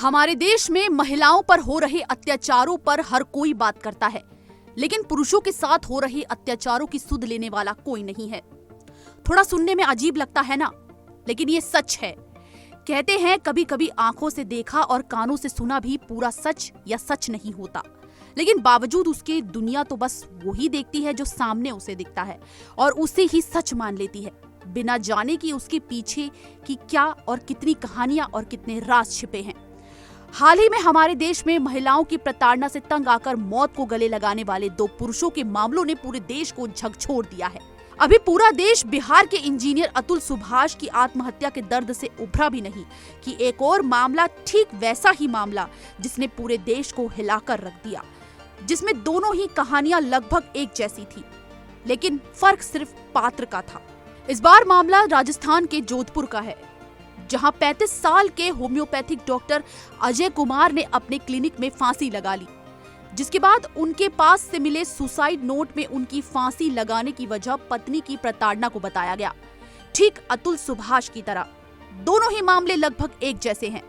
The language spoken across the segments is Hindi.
हमारे देश में महिलाओं पर हो रहे अत्याचारों पर हर कोई बात करता है, लेकिन पुरुषों के साथ हो रहे अत्याचारों की सुध लेने वाला कोई नहीं है। थोड़ा सुनने में अजीब लगता है ना, लेकिन ये सच है। कहते हैं कभी कभी आंखों से देखा और कानों से सुना भी पूरा सच या सच नहीं होता, लेकिन बावजूद उसके दुनिया तो बस वही देखती है जो सामने उसे दिखता है और उसे ही सच मान लेती है, बिना जाने कि उसके पीछे की क्या और कितनी कहानियां और कितने राज छिपे हैं। हाल ही में हमारे देश में महिलाओं की प्रताड़ना से तंग आकर मौत को गले लगाने वाले 2 पुरुषों के मामलों ने पूरे देश को झकझोर दिया है। अभी पूरा देश बिहार के इंजीनियर अतुल सुभाष की आत्महत्या के दर्द से उभरा भी नहीं कि एक और मामला, ठीक वैसा ही मामला जिसने पूरे देश को हिलाकर रख दिया, जिसमें दोनों ही कहानियां लगभग एक जैसी थी, लेकिन फर्क सिर्फ पात्र का था। इस बार मामला राजस्थान के जोधपुर का है, जहां 35 साल के होम्योपैथिक डॉक्टर अजय कुमार ने अपने क्लिनिक में फांसी लगा ली, जिसके बाद उनके पास से मिले सुसाइड नोट में उनकी फांसी लगाने की वजह पत्नी की प्रताड़ना को बताया गया। ठीक अतुल सुभाष की तरह दोनों ही मामले लगभग एक जैसे हैं,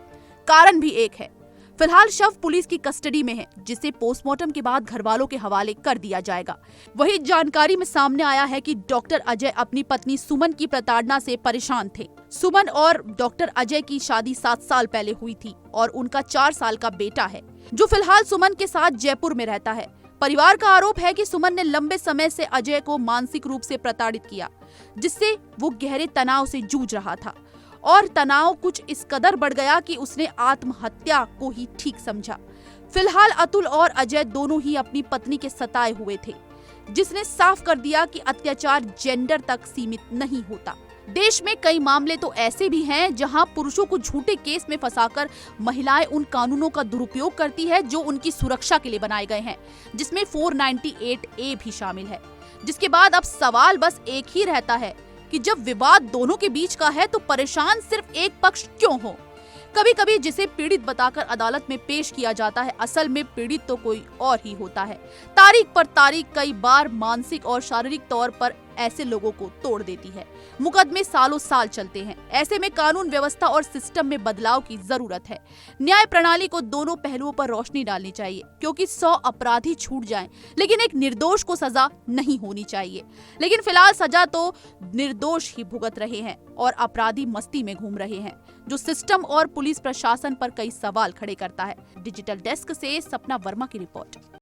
कारण भी एक है। फिलहाल शव पुलिस की कस्टडी में है, जिसे पोस्टमार्टम के बाद घरवालों के हवाले कर दिया जाएगा। वही जानकारी में सामने आया है कि डॉक्टर अजय अपनी पत्नी सुमन की प्रताड़ना से परेशान थे। सुमन और डॉक्टर अजय की शादी 7 साल पहले हुई थी और उनका 4 साल का बेटा है, जो फिलहाल सुमन के साथ जयपुर में रहता है। परिवार का आरोप है कि सुमन ने लंबे समय से अजय को मानसिक रूप से प्रताड़ित किया, जिससे वो गहरे तनाव से जूझ रहा था और तनाव कुछ इस कदर बढ़ गया कि उसने आत्महत्या को ही ठीक समझा। फिलहाल अतुल और अजय दोनों ही अपनी पत्नी के सताए हुए थे, जिसने साफ कर दिया कि अत्याचार जेंडर तक सीमित नहीं होता। देश में कई मामले तो ऐसे भी हैं जहां पुरुषों को झूठे केस में फंसाकर महिलाएं उन कानूनों का दुरुपयोग करती है जो उनकी सुरक्षा के लिए बनाए गए हैं, जिसमें 498A भी शामिल है। जिसके बाद अब सवाल बस एक ही रहता है कि जब विवाद दोनों के बीच का है तो परेशान सिर्फ एक पक्ष क्यों हो। कभी कभी जिसे पीड़ित बताकर अदालत में पेश किया जाता है, असल में पीड़ित तो कोई और ही होता है। तारीख पर तारीख कई बार मानसिक और शारीरिक तौर पर ऐसे लोगों को तोड़ देती है। मुकदमे सालों साल चलते हैं। ऐसे में कानून व्यवस्था और सिस्टम में बदलाव की जरूरत है। न्याय प्रणाली को दोनों पहलुओं पर रोशनी डालनी चाहिए, क्योंकि 100 अपराधी छूट जाएं, लेकिन एक निर्दोष को सजा नहीं होनी चाहिए। लेकिन फिलहाल सजा तो निर्दोष ही भुगत रहे हैं और अपराधी मस्ती में घूम रहे हैं, जो सिस्टम और पुलिस प्रशासन पर कई सवाल खड़े करता है। डिजिटल डेस्क से सपना वर्मा की रिपोर्ट।